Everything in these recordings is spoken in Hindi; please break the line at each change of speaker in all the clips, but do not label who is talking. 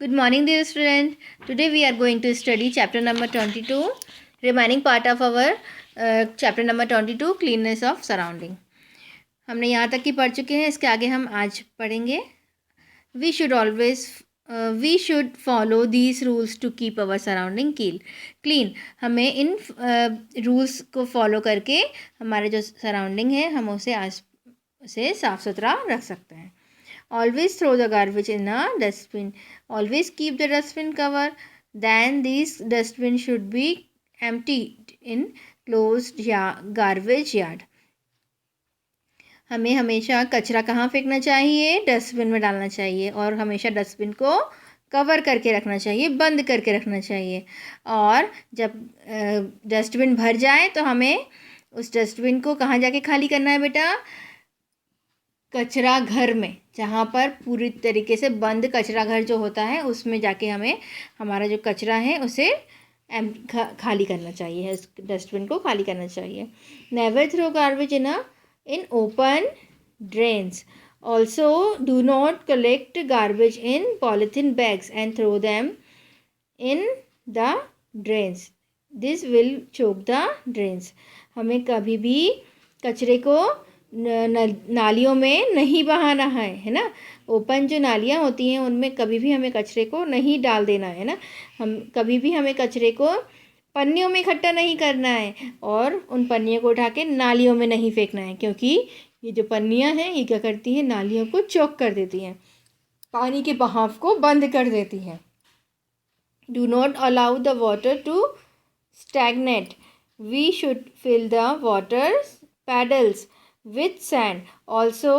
Good morning, dear student. Today we are going to study chapter number 22, remaining part of our chapter number 22, cleanness of surrounding. हमने यहाँ तक की पढ़ चुके हैं. इसके आगे हम आज पढ़ेंगे. We should follow these rules to keep our surrounding clean. हमें इन rules को follow करके हमारे जो surrounding है हम उसे साफ सुथरा रख सकते हैं. Always throw the garbage in a dustbin. Always keep the dustbin cover. Then these dustbin should be emptied in closed garbage yard. हमें हमेशा कचरा कहाँ फेंकना चाहिए? डस्टबिन में डालना चाहिए और हमेशा डस्टबिन को कवर करके रखना चाहिए, बंद करके रखना चाहिए. और जब डस्टबिन भर जाए तो हमें उस डस्टबिन को कहाँ जाके खाली करना है बेटा? कचरा घर में, जहाँ पर पूरी तरीके से बंद कचरा घर जो होता है उसमें जाके हमें हमारा जो कचरा है उसे खाली करना चाहिए, डस्टबिन को खाली करना चाहिए. Never throw garbage in open drains. Also, do not collect garbage in polythene bags and throw them in the drains. This will choke the drains. हमें कभी भी कचरे को नालियों में नहीं बहाना है ना. ओपन जो नालियाँ होती हैं उनमें कभी भी हमें कचरे को नहीं डाल देना है ना. हम कभी भी हमें कचरे को पन्नियों में इकट्ठा नहीं करना है और उन पन्नियों को उठा के नालियों में नहीं फेंकना है, क्योंकि ये जो पन्नियाँ हैं ये क्या करती हैं? नालियों को चौक कर देती हैं, पानी के बहाव को बंद कर देती हैं. Do not allow the water to stagnate. We should fill the water puddles with sand. Also,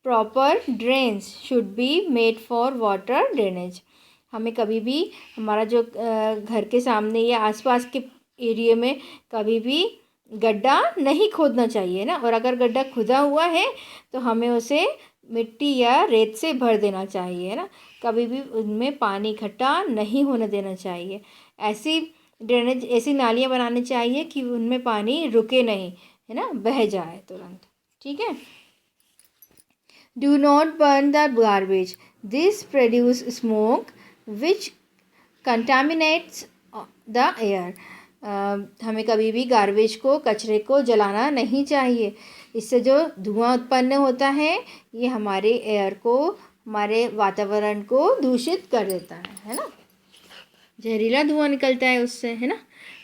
proper drains should be made for water drainage. हमें कभी भी हमारा जो घर के सामने या आसपास के एरिया में कभी भी गड्ढा नहीं खोदना चाहिए ना. और अगर गड्ढा खुदा हुआ है तो हमें उसे मिट्टी या रेत से भर देना चाहिए ना. कभी भी उनमें पानी इकट्ठा नहीं होने देना चाहिए. ऐसी नालियाँ बनानी चाहिए कि उनमें पानी रुके नहीं, है ना, बह जाए तुरंत. ठीक है. Do not burn the garbage. This produce smoke which contaminates the air. हमें कभी भी गार्बेज को, कचरे को जलाना नहीं चाहिए. इससे जो धुआं उत्पन्न होता है ये हमारे एयर को, हमारे वातावरण को दूषित कर देता है ना. जहरीला धुआं निकलता है उससे, है ना.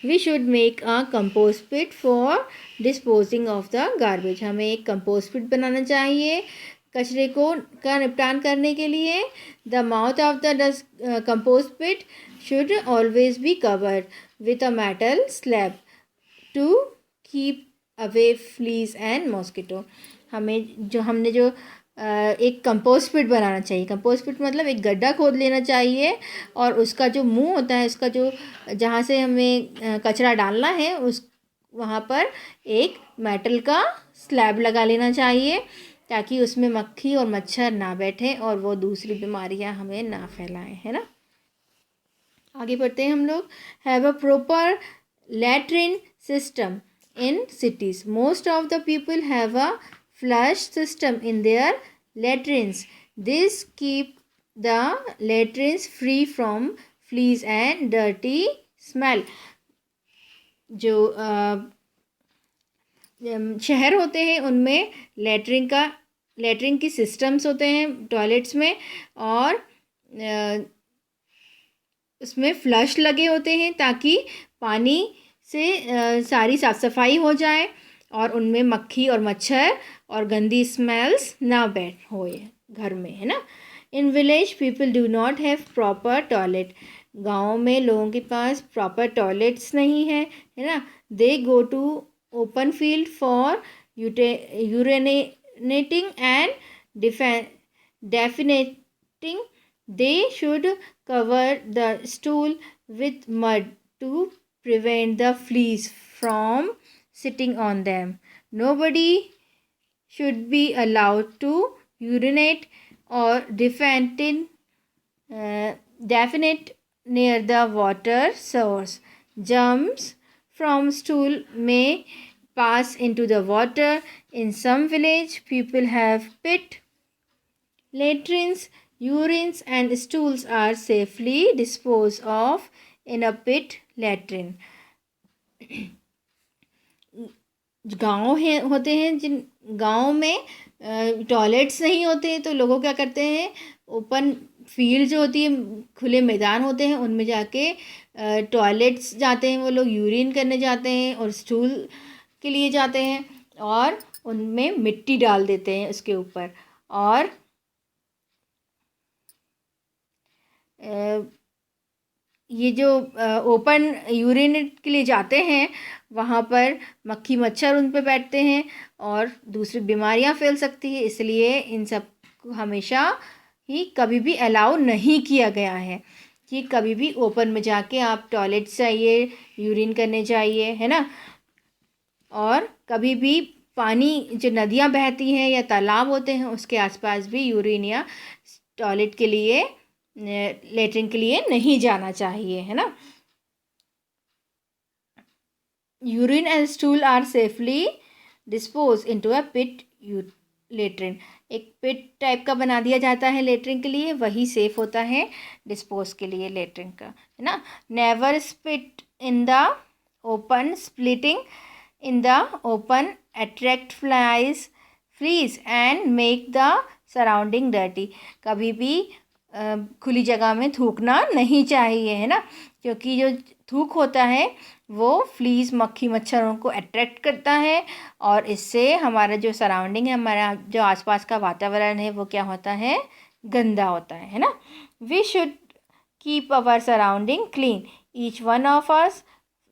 We should make a compost pit for disposing of the garbage. हमें एक कंपोस्ट पिट बनाना चाहिए कचरे का निपटान करने के लिए. The mouth of the compost pit should always be covered with a metal slab to keep away flies and mosquito. हमने जो एक कंपोस्ट पिट बनाना चाहिए. कंपोस्ट पिट मतलब एक गड्ढा खोद लेना चाहिए और उसका जो मुंह होता है, उसका जो जहाँ से हमें कचरा डालना है उस वहाँ पर एक मेटल का स्लैब लगा लेना चाहिए ताकि उसमें मक्खी और मच्छर ना बैठे और वो दूसरी बीमारियाँ हमें ना फैलाएं, है ना. आगे बढ़ते हैं हम लोग. Have a proper latrine system in cities. Most of the people have a flush system in their latrines. This keep the latrines free from fleas and dirty smell. जो शहर होते हैं उनमें लैट्रिन की सिस्टम्स होते हैं टॉयलेट्स में और उसमें फ्लश लगे होते हैं ताकि पानी से सारी साफ़ सफाई हो जाए और उनमें मक्खी और मच्छर और गंदी स्मेल्स ना बैठ होए घर में, है ना. In village people do not have proper toilet. गाँव में लोगों के पास प्रॉपर टॉयलेट्स नहीं है ना. They go to open field for urinating and defecating. They should cover the stool with mud to prevent the fleas from sitting on them. Nobody should be allowed to urinate or defecate near the water source. Germs from stool may pass into the water. In some village, people have pit latrines Urines and stools are safely disposed of in a pit latrine. गाँव है होते हैं, जिन गाँव में टॉयलेट्स नहीं होते हैं, तो लोग क्या करते हैं, ओपन फील्ड जो होती है, खुले मैदान होते हैं, उनमें जाके टॉयलेट्स जाते हैं वो लोग, यूरिन करने जाते हैं और स्टूल के लिए जाते हैं, और उनमें मिट्टी डाल देते हैं उसके ऊपर। और ये जो ओपन यूरिन के लिए जाते हैं, वहाँ पर मक्खी मच्छर उन पे बैठते हैं और दूसरी बीमारियाँ फैल सकती है, इसलिए इन सब को हमेशा ही कभी भी अलाउ नहीं किया गया है कि कभी भी ओपन में जाके आप टॉयलेट जाइए, यूरिन करने जाइए, है ना। और कभी भी पानी जो नदियाँ बहती हैं या तालाब होते हैं उसके आसपास भी यूरिन या टॉयलेट के लिए, लेटरिन के लिए नहीं जाना चाहिए, है ना। Urine and stool are safely dispose into a pit latrine. एक पिट टाइप का बना दिया जाता है लेटरिन के लिए, वही सेफ होता है डिस्पोज के लिए लेटरिन का, है ना। Never spit in the open, splitting in the open attract fleas and make the surrounding dirty. कभी भी खुली जगह में थूकना नहीं चाहिए, है ना, क्योंकि जो थूक होता है वो फ्लीज, मक्खी मच्छरों को अट्रैक्ट करता है और इससे हमारा जो सराउंडिंग है, हमारा जो आसपास का वातावरण है, वो क्या होता है, गंदा होता है ना। We should keep our surrounding clean. Each one of us,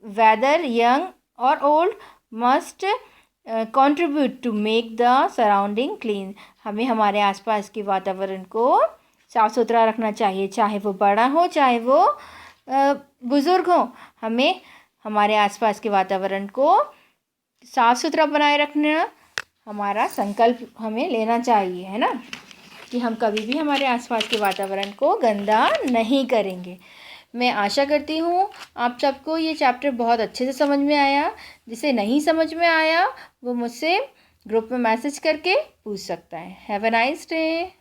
whether young और old, must contribute to make the surrounding clean. हमें हमारे आसपास के वातावरण को साफ़ सुथरा रखना चाहिए, चाहे वो बड़ा हो चाहे वो बुज़ुर्ग हो। हमें हमारे आसपास के वातावरण को साफ़ सुथरा बनाए रखना हमारा संकल्प हमें लेना चाहिए, है ना, कि हम कभी भी हमारे आसपास के वातावरण को गंदा नहीं करेंगे। मैं आशा करती हूँ आप सबको ये चैप्टर बहुत अच्छे से समझ में आया। जिसे नहीं समझ में आया वो मुझसे ग्रुप में मैसेज करके पूछ सकता है। Have a nice day.